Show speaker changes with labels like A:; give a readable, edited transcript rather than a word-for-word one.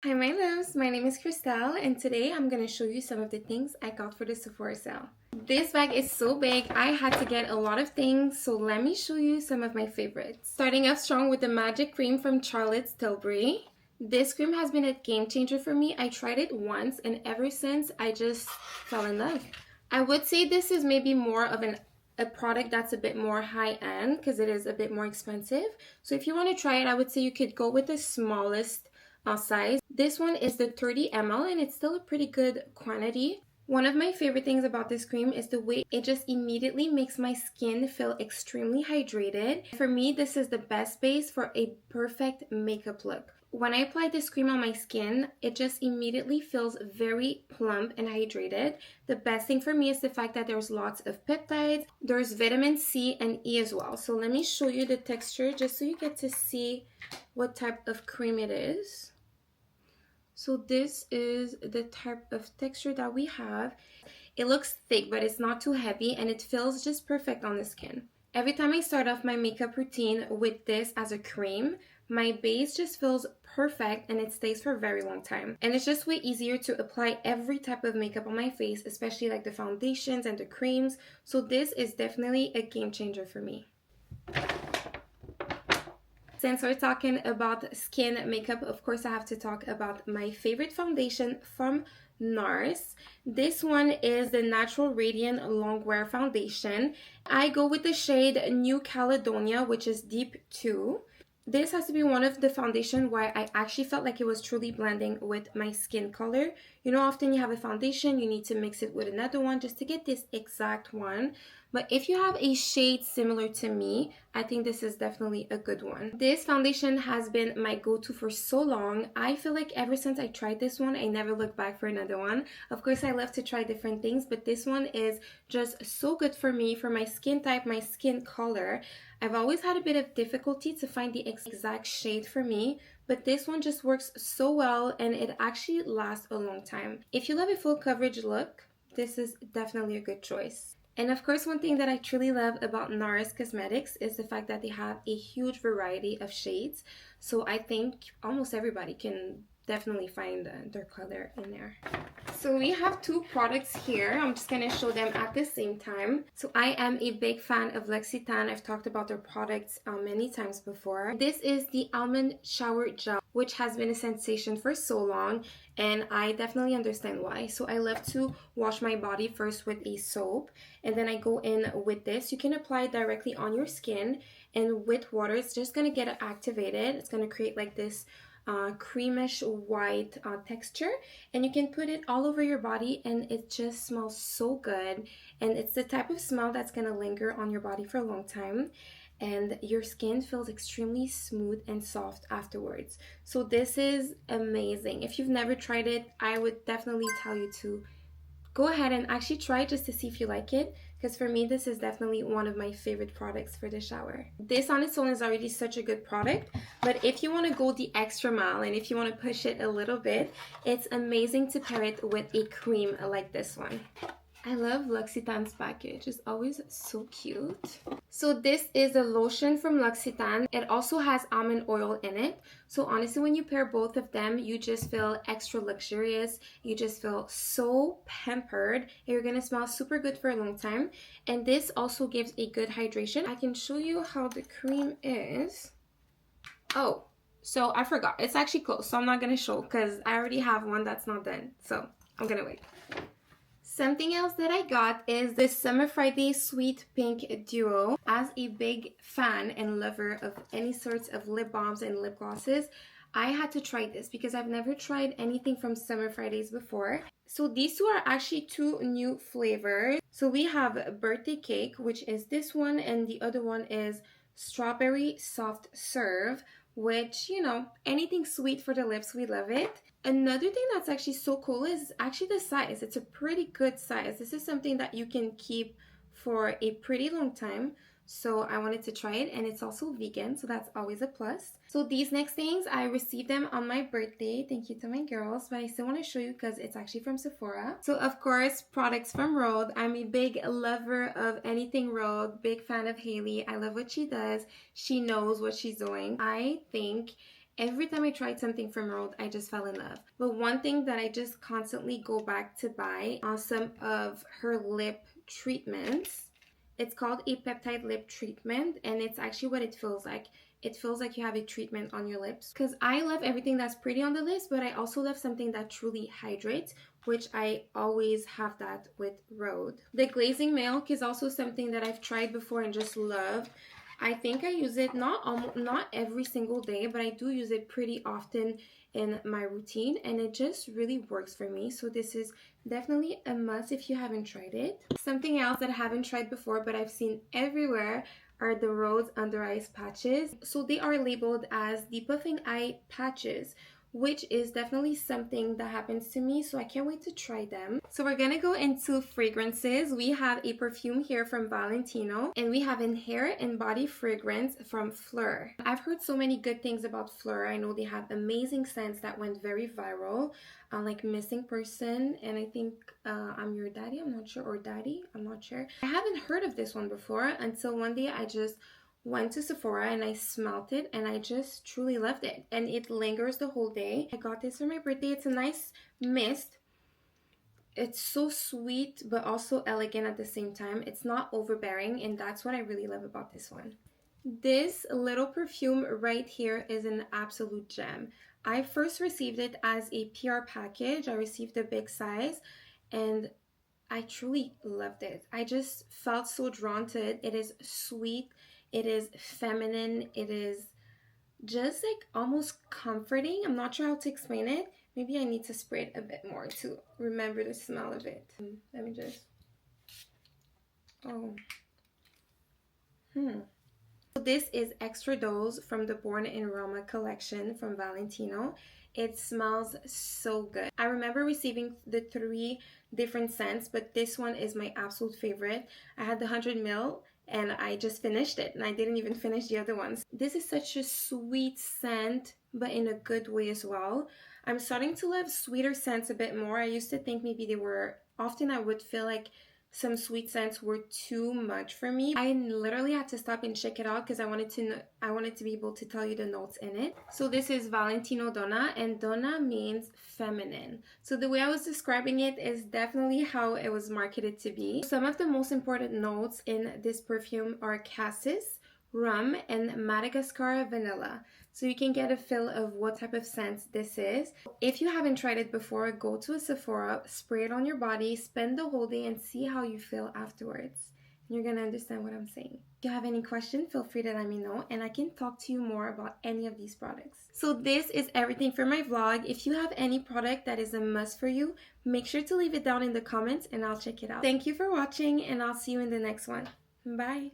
A: Hi my loves, my name is Christelle and today I'm going to show you some of the things I got for the Sephora sale. This bag is so big, I had to get a lot of things, so let me show you some of my favorites. Starting off strong with the Magic Cream from Charlotte's Tilbury. This cream has been a game changer for me. I tried it once and ever since I just fell in love. I would say this is maybe more of a product that's a bit more high-end because it is a bit more expensive. So if you want to try it, I would say you could go with the smallest size. This one is the 30 ml and it's still a pretty good quantity. One of my favorite things about this cream is the way it just immediately makes my skin feel extremely hydrated. For me, this is the best base for a perfect makeup look. When I apply this cream on my skin, it just immediately feels very plump and hydrated. The best thing for me is the fact that there's lots of peptides. There's vitamin C and E as well. So let me show you the texture just so you get to see what type of cream it is. So this is the type of texture that we have. It looks thick, but it's not too heavy and it feels just perfect on the skin. Every time I start off my makeup routine with this as a cream, my base just feels perfect and it stays for a very long time. And it's just way easier to apply every type of makeup on my face, especially like the foundations and the creams. So this is definitely a game changer for me. Since we're talking about skin makeup, of course I have to talk about my favorite foundation from NARS. This one is the Natural Radiant Longwear Foundation. I go with the shade New Caledonia, which is Deep 2. This has to be one of the foundation where I actually felt like it was truly blending with my skin color. You know, often you have a foundation, you need to mix it with another one just to get this exact one. But if you have a shade similar to me, I think this is definitely a good one. This foundation has been my go-to for so long. I feel like ever since I tried this one, I never looked back for another one. Of course, I love to try different things, but this one is just so good for me, for my skin type, my skin color. I've always had a bit of difficulty to find the exact shade for me, but this one just works so well and it actually lasts a long time. If you love a full coverage look, this is definitely a good choice. And of course, one thing that I truly love about NARS Cosmetics is the fact that they have a huge variety of shades. So I think almost everybody can definitely find their color in there. So we have two products here. I'm just going to show them at the same time. So I am a big fan of L'Occitane. I've talked about their products many times before. This is the Almond Shower Gel, which has been a sensation for so long, and I definitely understand why. So I love to wash my body first with a soap, and then I go in with this. You can apply it directly on your skin, and with water, it's just going to get it activated. It's going to create like this creamish white texture, and you can put it all over your body and it just smells so good, and it's the type of smell that's going to linger on your body for a long time, and your skin feels extremely smooth and soft afterwards. So this is amazing. If you've never tried it, I would definitely tell you to go ahead and actually try it just to see if you like it, because for me this is definitely one of my favorite products for the shower. This on its own is already such a good product, but if you want to go the extra mile and if you want to push it a little bit, it's amazing to pair it with a cream like this one. I love L'Occitane's package. It's always so cute. So this is a lotion from L'Occitane. It also has almond oil in it. So honestly, when you pair both of them, you just feel extra luxurious. You just feel so pampered. You're gonna smell super good for a long time. And this also gives a good hydration. I can show you how the cream is. Oh, so I forgot. It's actually closed, so I'm not gonna show because I already have one that's not done. So I'm gonna wait. Something else that I got is this Summer Friday Sweet Pink Duo. As a big fan and lover of any sorts of lip balms and lip glosses, I had to try this because I've never tried anything from Summer Fridays before. So these two are actually two new flavors. So we have Birthday Cake, which is this one, and the other one is Strawberry Soft Serve, which, you know, anything sweet for the lips, we love it. Another thing that's actually so cool is actually the size. It's a pretty good size. This is something that you can keep for a pretty long time. So I wanted to try it, and it's also vegan, so that's always a plus. So these next things, I received them on my birthday. Thank you to my girls, but I still want to show you because it's actually from Sephora. So of course, products from Rhode. I'm a big lover of anything Rhode, big fan of Hailey. I love what she does. She knows what she's doing. I think Every time I tried something from Rhode, I just fell in love. But one thing that I just constantly go back to buy are some of her lip treatments. It's called a peptide lip treatment, and it's actually what it feels like. It feels like you have a treatment on your lips. Because I love everything that's pretty on the lips, but I also love something that truly hydrates, which I always have that with Rhode. The glazing milk is also something that I've tried before and just love. I think I use it not every single day, but I do use it pretty often in my routine, and it just really works for me. So this is definitely a must if you haven't tried it. Something else that I haven't tried before but I've seen everywhere are the Rhode under eyes patches. So they are labeled as the puffing eye patches, which is definitely something that happens to me, so I can't wait to try them. So we're gonna go into fragrances. We have a perfume here from Valentino, and we have a hair and body fragrance from Phlur. I've heard so many good things about Phlur. I know they have amazing scents that went very viral, like Missing Person, and I think I'm Your Daddy, I'm not sure, or Daddy, I'm not sure. I haven't heard of this one before until one day I just went to Sephora and I smelled it, and I just truly loved it, and it lingers the whole day. I got this for my birthday. It's a nice mist. It's so sweet but also elegant at the same time. It's not overbearing, and that's what I really love about this one. This little perfume right here is an absolute gem. I first received it as a PR package. I received the big size, and I truly loved it. I just felt so drawn to it. It is sweet, it is feminine, it is just like almost comforting. I'm not sure how to explain it. Maybe I need to spray it a bit more to remember the smell of it. Let me just... oh. So this is Extra Dose from the Born in Roma collection from Valentino. It smells so good. I remember receiving the 3 different scents, but this one is my absolute favorite. I had the 100 ml and I just finished it, and I didn't even finish the other ones. This is such a sweet scent, but in a good way as well. I'm starting to love sweeter scents a bit more. I used to think maybe they were... often I would feel like some sweet scents were too much for me. I literally had to stop and check it out because I wanted to be able to tell you the notes in it. So this is Valentino Donna, and Donna means feminine. So the way I was describing it is definitely how it was marketed to be. Some of the most important notes in this perfume are cassis, rum, and Madagascar vanilla. So you can get a feel of what type of scent this is. If you haven't tried it before, go to a Sephora, spray it on your body, spend the whole day, and see how you feel afterwards. You're gonna understand what I'm saying. If you have any question, feel free to let me know, and I can talk to you more about any of these products. So this is everything for my vlog. If you have any product that is a must for you, make sure to leave it down in the comments and I'll check it out. Thank you for watching, and I'll see you in the next one. Bye!